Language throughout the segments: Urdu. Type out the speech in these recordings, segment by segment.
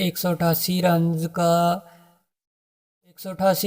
188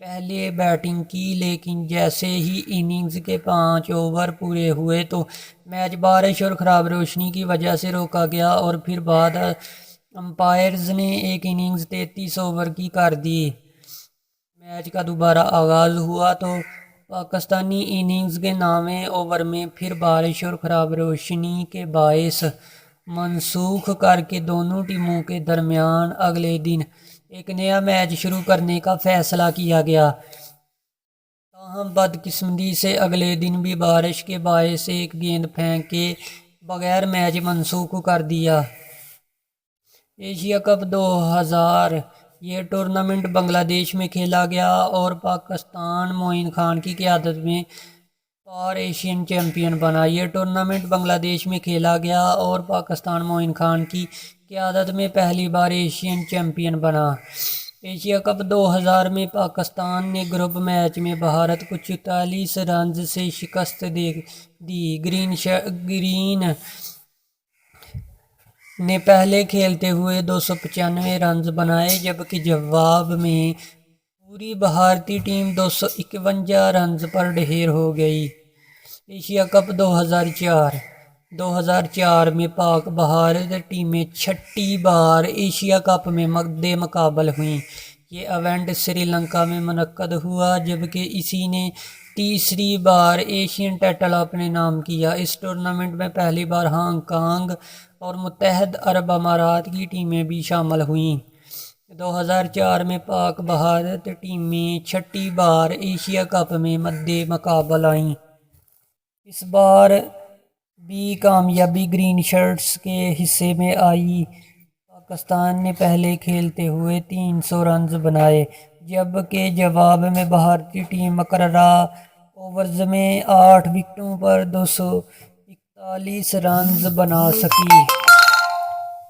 پہلے بیٹنگ کی، لیکن جیسے ہی اننگز کے 5 اوور پورے ہوئے تو میچ بارش اور خراب روشنی کی وجہ سے روکا گیا، اور پھر بعد امپائرز نے ایک اننگز 33 اوور کی کر دی۔ میچ کا دوبارہ آغاز ہوا تو پاکستانی اننگز کے 9ویں اوور میں پھر بارش اور خراب روشنی کے باعث منسوخ کر کے دونوں ٹیموں کے درمیان اگلے دن ایک نیا میچ شروع کرنے کا فیصلہ کیا گیا۔ تاہم بدقسمتی سے اگلے دن بھی بارش کے باعث ایک گیند پھینکے بغیر میچ منسوخ کر دیا۔ ایشیا کپ 2000 یہ ٹورنامنٹ بنگلہ دیش میں کھیلا گیا اور پاکستان معین خان کی قیادت میں پار ایشین چیمپئن بنا۔ یہ ٹورنامنٹ بنگلہ دیش میں کھیلا گیا اور پاکستان معین خان کی قیادت میں پہلی بار ایشین چیمپئن بنا۔ ایشیا کپ 2000 میں پاکستان نے گروپ میچ میں بھارت کو 44 رنز سے شکست دی۔ گرین نے پہلے کھیلتے ہوئے 295 رنز بنائے، جبکہ جواب میں پوری بھارتی ٹیم 251 رنز پر ڈھیر ہو گئی۔ ایشیا کپ 2004 میں پاک بھارت ٹیمیں چھٹی بار ایشیا کپ میں مد مقابل ہوئیں۔ یہ ایونٹ سری لنکا میں منعقد ہوا، جبکہ اسی نے تیسری بار ایشین ٹائٹل اپنے نام کیا۔ اس ٹورنامنٹ میں پہلی بار ہانگ کانگ اور متحدہ عرب امارات کی ٹیمیں بھی شامل ہوئیں۔ 2004 میں پاک بھارت ٹیمیں چھٹی بار ایشیا کپ میں مد مقابل آئیں۔ اس بار بھی کامیابی گرین شرٹس کے حصے میں آئی۔ پاکستان نے پہلے کھیلتے ہوئے 300 رنز بنائے، جبکہ جواب میں بھارتی ٹیم مقررہ اوورز میں 8 وکٹوں پر 241 رنز بنا سکی۔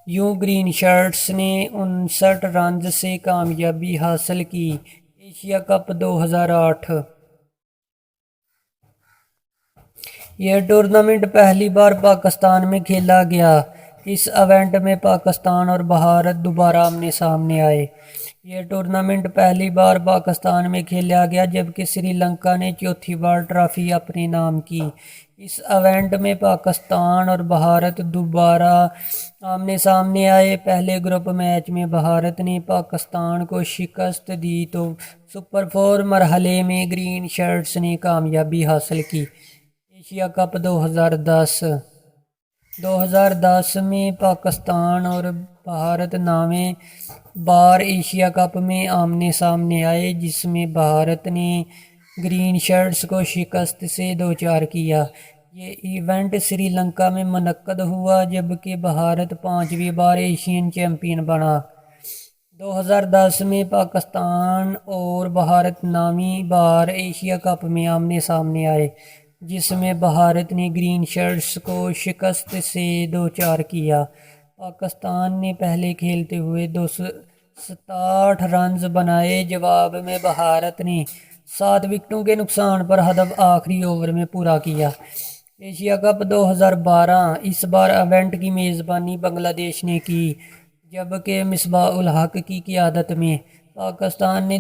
یوں گرین شرٹس نے 59 رنز سے کامیابی حاصل کی۔ ایشیا کپ 2008 یہ ٹورنامنٹ پہلی بار پاکستان میں کھیلا گیا۔ اس ایونٹ میں پاکستان اور بھارت دوبارہ آمنے سامنے آئے۔ یہ ٹورنامنٹ پہلی بار پاکستان میں کھیلا گیا، جبکہ سری لنکا نے چوتھی بار ٹرافی اپنے نام کی۔ اس ایونٹ میں پاکستان اور بھارت دوبارہ آمنے سامنے آئے۔ پہلے گروپ میچ میں بھارت نے پاکستان کو شکست دی تو سپر 4 مرحلے میں گرین شرٹس نے کامیابی حاصل کی۔ ایشیا کپ 2010 میں پاکستان اور بھارت 9ویں بار ایشیا کپ میں آمنے سامنے آئے، جس میں بھارت نے گرین شرٹس کو شکست سے دوچار کیا۔ یہ ایونٹ سری لنکا میں منعقد ہوا، جبکہ بھارت 5ویں بار ایشین چیمپئن بنا۔ 2010 میں پاکستان اور بھارت 9ویں بار ایشیا کپ میں آمنے سامنے آئے، جس میں بھارت نے گرین شرٹس کو شکست سے دوچار کیا۔ پاکستان نے پہلے کھیلتے ہوئے 267 رنز بنائے، جواب میں بھارت نے 7 وکٹوں کے نقصان پر ہدف آخری اوور میں پورا کیا۔ ایشیا کپ 2012 اس بار ایونٹ کی میزبانی بنگلہ دیش نے کی، جبکہ مصباح الحق کی قیادت میں پاکستان نے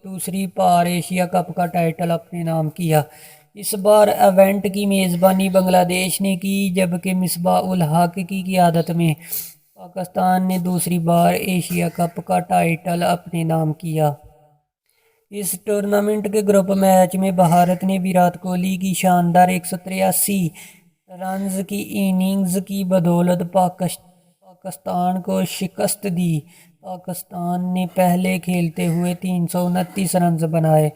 دوسری بار ایشیا کپ کا ٹائٹل اپنے نام کیا۔ اس بار ایونٹ کی میزبانی بنگلہ دیش نے کی، جبکہ مصباح الحق کی قیادت میں پاکستان نے دوسری بار ایشیا کپ کا ٹائٹل اپنے نام کیا۔ اس ٹورنامنٹ کے گروپ میچ میں بھارت نے وراٹ کوہلی کی شاندار 183 رنز کی اننگز کی بدولت پاکستان کو شکست دی۔ پاکستان نے پہلے کھیلتے ہوئے 329 رنز بنائے،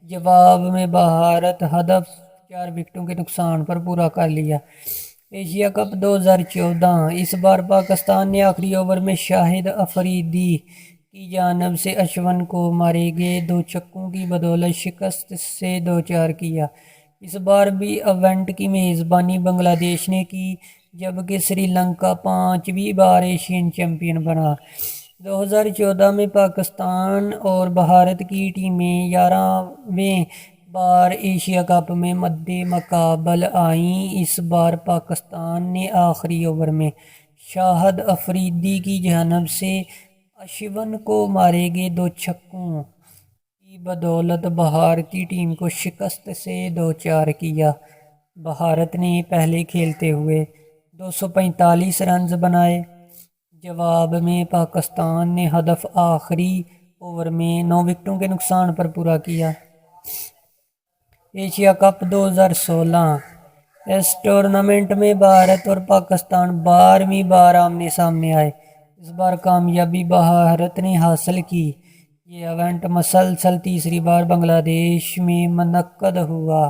جواب میں بھارت ہدف 4 وکٹوں کے نقصان پر پورا کر لیا۔ ایشیا کپ 2014 اس بار پاکستان نے آخری اوور میں شاہد افریدی کی جانب سے اشون کو مارے گئے 2 چھکوں کی بدولت شکست سے دوچار کیا۔ اس بار بھی ایونٹ کی میزبانی بنگلہ دیش نے کی، جبکہ سری لنکا 5ویں بار ایشین چیمپئن بنا۔ 2014 میں پاکستان اور بھارت کی ٹیمیں 11ویں بار ایشیا کپ میں مد مقابل آئیں۔ اس بار پاکستان نے آخری اوور میں شاہد افریدی کی جانب سے اشون کو مارے گئے 2 چھکوں کی کی بدولت بھارتی ٹیم کو شکست سے دوچار کیا۔ بھارت نے پہلے کھیلتے ہوئے 245 رنز بنائے۔ جواب میں پاکستان نے ہدف آخری اوور میں 9 وکٹوں کے نقصان پر پورا کیا۔ Asia cup 2016۔ اس ٹورنامنٹ میں بھارت اور پاکستان 12ویں بار آمنے سامنے آئے۔ اس بار کامیابی بھارت نے حاصل کی۔ یہ ایونٹ مسلسل تیسری بار بنگلہ دیش میں منعقد ہوا،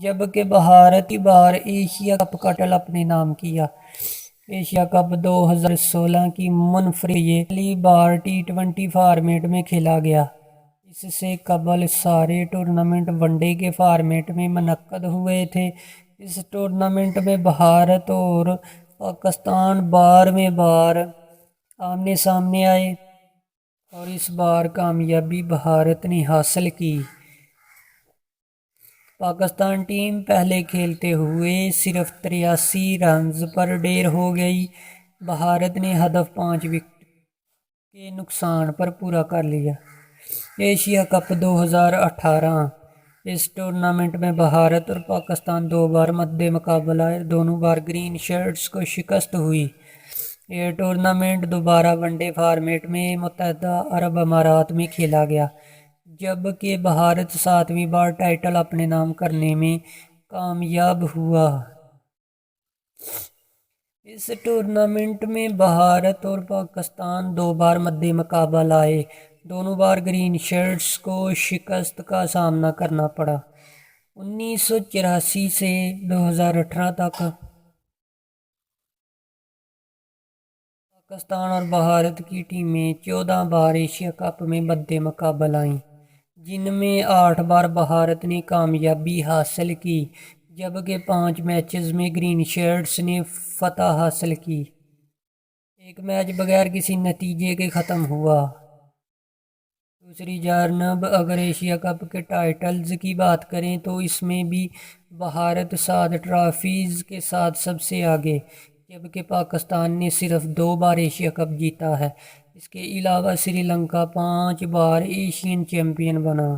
جبکہ بھارت کی بار ایشیا کپ کا ٹائٹل اپنے نام کیا۔ ایشیا کپ 2016 کی منفرد یہ پہلی بار T20 فارمیٹ میں کھیلا گیا۔ اس سے قبل سارے ٹورنامنٹ ون ڈے کے فارمیٹ میں منعقد ہوئے تھے۔ اس ٹورنامنٹ میں بھارت اور پاکستان 12ویں بار آمنے سامنے آئے اور اس بار کامیابی بھارت نے حاصل کی۔ پاکستان ٹیم پہلے کھیلتے ہوئے صرف 83 رنز پر ڈیر ہو گئی۔ بھارت نے ہدف 5 وکٹ کے نقصان پر پورا کر لیا۔ Asia cup 2018۔ اس ٹورنامنٹ میں بھارت اور پاکستان 2 بار مد مقابل آئے، دونوں بار گرین شرٹس کو شکست ہوئی۔ یہ ٹورنامنٹ دوبارہ ون ڈے فارمیٹ میں متحدہ عرب امارات میں کھیلا گیا، جبکہ بھارت 7ویں بار ٹائٹل اپنے نام کرنے میں کامیاب ہوا۔ اس ٹورنامنٹ میں بھارت اور پاکستان 2 بار مد مقابل آئے، دونوں بار گرین شرٹس کو شکست کا سامنا کرنا پڑا۔ 1984 سے 2018 تک پاکستان اور بھارت کی ٹیمیں 14 بار ایشیا کپ میں مد مقابل آئیں، جن میں 8 بار بھارت نے کامیابی حاصل کی، جبکہ 5 میچز میں گرین شرٹس نے فتح حاصل کی۔ ایک میچ بغیر کسی نتیجے کے ختم ہوا۔ دوسری جانب اگر ایشیا کپ کے ٹائٹلز کی بات کریں تو اس میں بھی بھارت 7 ٹرافیز کے ساتھ سب سے آگے، جبکہ پاکستان نے صرف 2 بار ایشیا کپ جیتا ہے۔ اس کے علاوہ سری لنکا 5 بار ایشین چیمپئن بنا۔